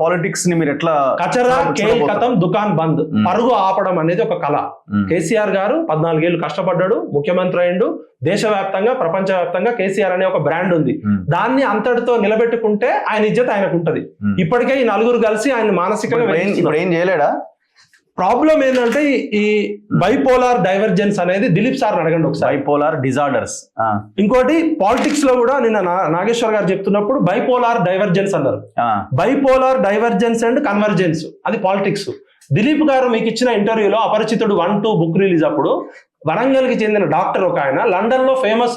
Politics ని మీరు ఎట్లా కచరా కేల్ కథం దుకాన్ బంద్, పరుగు ఆపడం అనేది ఒక కళ. కేసీఆర్ గారు 14 ఏళ్ళు కష్టపడ్డాడు, ముఖ్యమంత్రి అయిండు, దేశవ్యాప్తంగా ప్రపంచవ్యాప్తంగా కేసీఆర్ అనే ఒక బ్రాండ్ ఉంది. దాన్ని అంతటితో నిలబెట్టుకుంటే ఆయన ఇజ్జత్ ఆయనకు ఉంటది. ఇప్పటికే ఈ నలుగురు కలిసి ఆయన మానసికంగా ఏం చేయలేడా? ప్రాబ్లం ఏంటంటే ఈ బైపోలార్ డైవర్జెన్స్ అనేది దిలీప్ సార్ అడగండి ఒకసారి. Bipolar disorders. ఇంకోటి పాలిటిక్స్ లో కూడా నిన్న నాగేశ్వర్ గారు చెప్తున్నప్పుడు బైపోలార్ డైవర్జెన్స్ అన్నారు. బైపోలార్ డైవర్జెన్స్ అండ్ కన్వర్జెన్స్ అది పాలిటిక్స్. దిలీప్ గారు మీకు ఇచ్చిన ఇంటర్వ్యూలో అపరిచితుడు 1-2 బుక్ రిలీజ్ అప్పుడు వరంగల్ కి చెందిన డాక్టర్ ఒక ఆయన లండన్ లో ఫేమస్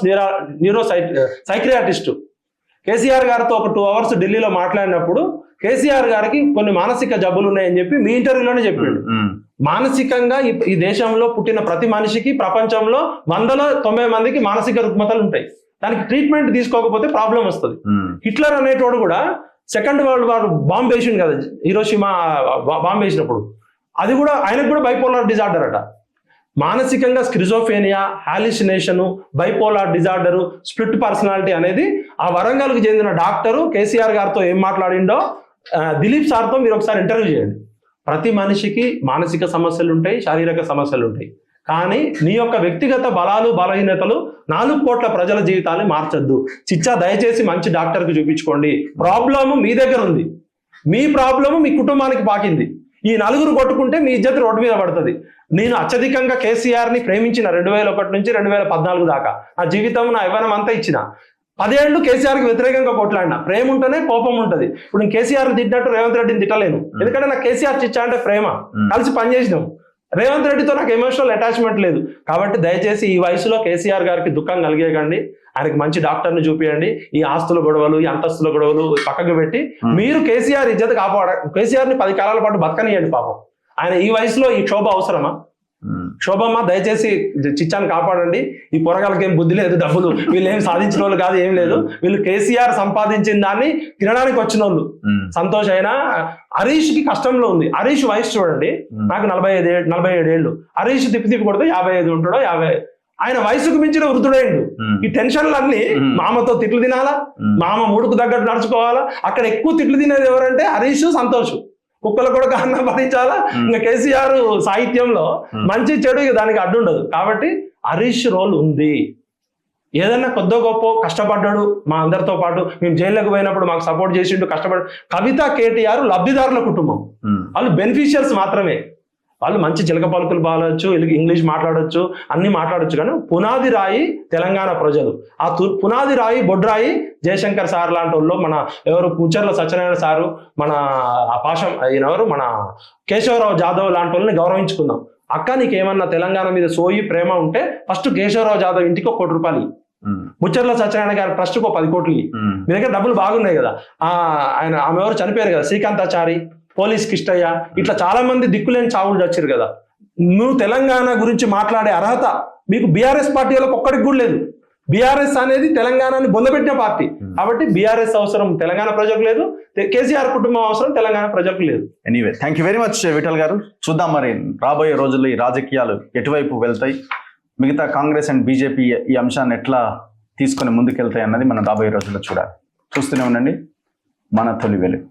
సైక్రియాటిస్ట్ కేసీఆర్ గారితో ఒక 2 hours ఢిల్లీలో మాట్లాడినప్పుడు కేసీఆర్ గారికి కొన్ని మానసిక జబ్బులు ఉన్నాయని చెప్పి మీ ఇంటర్వ్యూలోనే చెప్పాడు. మానసికంగా ఈ దేశంలో పుట్టిన ప్రతి మనిషికి ప్రపంచంలో 190 మందికి మానసిక రుగ్మతలు ఉంటాయి. దానికి ట్రీట్మెంట్ తీసుకోకపోతే ప్రాబ్లం వస్తుంది. హిట్లర్ అనేటోడు కూడా సెకండ్ వరల్డ్ వార్ బాంబు వేసిండు కదా, హిరోషిమా బాంబు వేసినప్పుడు, అది కూడా ఆయనకు కూడా బైపోలార్ డిజార్డర్ అట. మానసికంగా schizophrenia, hallucination, bipolar disorder, split personality అనేది ఆ వరంగల్కి చెందిన డాక్టరు కేసీఆర్ గారితో ఏం మాట్లాడిండో దిలీప్ సార్తో మీరు ఒకసారి ఇంటర్వ్యూ చేయండి. ప్రతి మనిషికి మానసిక సమస్యలు ఉంటాయి, శారీరక సమస్యలు ఉంటాయి. కానీ నీ యొక్క వ్యక్తిగత బలాలు బలహీనతలు 4 కోట్ల ప్రజల జీవితాన్ని మార్చొద్దు. చిచ్చా దయచేసి మంచి డాక్టర్కి చూపించుకోండి. ప్రాబ్లము మీ దగ్గర ఉంది, మీ ప్రాబ్లము మీ కుటుంబానికి పాకింది. ఈ నలుగురు కొట్టుకుంటే మీ ఇజ్జత్ రోడ్డు మీద పడుతుంది. నేను అత్యధికంగా కేసీఆర్ ని ప్రేమించిన 2001 నుంచి 2014 దాకా నా జీవితం నా యవ్వనం అంతా ఇచ్చిన. 10 ఏళ్ళు కేసీఆర్కి వ్యతిరేకంగా కొట్లాడినా. ప్రేమ ఉంటేనే కోపం ఉంటుంది. ఇప్పుడు నేను కేసీఆర్ తిట్టినట్టు రేవంత్ రెడ్డిని తిట్టలేను, ఎందుకంటే నాకు కేసీఆర్ చిచ్చా అంటే ప్రేమ, కలిసి పనిచేసినాం. రేవంత్ రెడ్డితో నాకు ఎమోషనల్ అటాచ్మెంట్ లేదు. కాబట్టి దయచేసి ఈ వయసులో కేసీఆర్ గారికి దుఃఖం కలిగేయకండి. ఆయనకి మంచి డాక్టర్ని చూపియండి. ఈ ఆస్తుల గొడవలు, ఈ అంతస్తుల గొడవలు పక్కకు పెట్టి మీరు కేసీఆర్ ఇజ్జత్ కేసీఆర్ ని 10 కాలాల పాటు బతకనియండి. పాపం ఆయన ఈ వయసులో ఈ క్షోభ అవసరమా? శోభమ్మ దయచేసి చిచ్చాన్ని కాపాడండి. ఈ పొరగాళ్ళకి ఏం బుద్ధి లేదు, డబ్బులు వీళ్ళు ఏం సాధించిన వాళ్ళు కాదు, ఏం లేదు. వీళ్ళు కేసీఆర్ సంపాదించిన దాన్ని తినడానికి వచ్చిన వాళ్ళు. సంతోష్ అయినా హరీష్ కి కష్టంలో ఉంది. హరీష్ వయసు చూడండి, నాకు 47 ఏళ్ళు. హరీష్ తిప్పి కొడితే 55 ఉంటాడో 50. ఆయన వయసుకు మించిన వృద్ధుడైండు. ఈ టెన్షన్లన్నీ మామతో తిట్లు తినాలా, మామ మూడుకు తగ్గట్టు నడుచుకోవాలా. అక్కడ ఎక్కువ తిట్లు తినేది ఎవరంటే హరీష్, సంతోష్. కుక్కలు కూడా కారణం భరించాలా. ఇంకా కేసీఆర్ సాహిత్యంలో మంచి చెడు దానికి అడ్డుండదు. కాబట్టి హరీష్ రోల్ ఉంది. ఏదన్నా కొద్ద గొప్ప కష్టపడ్డాడు మా అందరితో పాటు. మేము జైల్లోకి పోయినప్పుడు మాకు సపోర్ట్ చేసిండు, కష్టపడ్డాడు. కవిత, కేటీఆర్ లబ్ధిదారుల కుటుంబం, వాళ్ళు బెనిఫిషియర్స్ మాత్రమే. వాళ్ళు మంచి చిలక పలుకులు బాగొచ్చు, ఇంగ్లీష్ మాట్లాడొచ్చు, అన్ని మాట్లాడొచ్చు. కానీ పునాది రాయి తెలంగాణ ప్రజలు. ఆ పునాది రాయి బొడ్రాయి జయశంకర్ సార్ లాంటి వాళ్ళు, మన ఎవరు పుచ్చర్ల సత్యనారాయణ సారు, మన పాషం ఎవరు మన కేశవరావు జాదవ్ లాంటి వాళ్ళని గౌరవించుకుందాం. అక్క నీకేమన్నా తెలంగాణ మీద సోయి ప్రేమ ఉంటే ఫస్ట్ కేశవరావు జాదవ్ ఇంటికి 1 కోటి రూపాయలు, ముచ్చర్ల సత్యనారాయణ గారి ట్రస్ట్కి 10 కోట్లు. మీ దగ్గర డబ్బులు బాగున్నాయి కదా. ఆమె ఎవరు చనిపోయారు కదా, శ్రీకాంతాచారి, పోలీస్ కిష్టయ్య, ఇట్లా చాలా మంది దిక్కులేని చావులు చచ్చారు కదా. నువ్వు తెలంగాణ గురించి మాట్లాడే అర్హత మీకు బీఆర్ఎస్ పార్టీ వాళ్ళకి ఒక్కడికి కూడా లేదు. బీఆర్ఎస్ అనేది తెలంగాణని బొందబెట్టిన పార్టీ. కాబట్టి బీఆర్ఎస్ అవసరం తెలంగాణ ప్రజలకు లేదు, కేసీఆర్ కుటుంబం అవసరం తెలంగాణ ప్రజలకు లేదు. Anyway, thank you very much Vithal garu. చూద్దాం మరి రాబోయే రోజుల్లో ఈ రాజకీయాలు ఎటువైపు వెళ్తాయి, మిగతా కాంగ్రెస్ అండ్ బీజేపీ ఈ అంశాన్ని ఎట్లా తీసుకొని ముందుకెళ్తాయి అన్నది మనం రాబోయే రోజుల్లో చూడాలి. చూస్తూనే ఉండండి మన తొలి వెలుగు.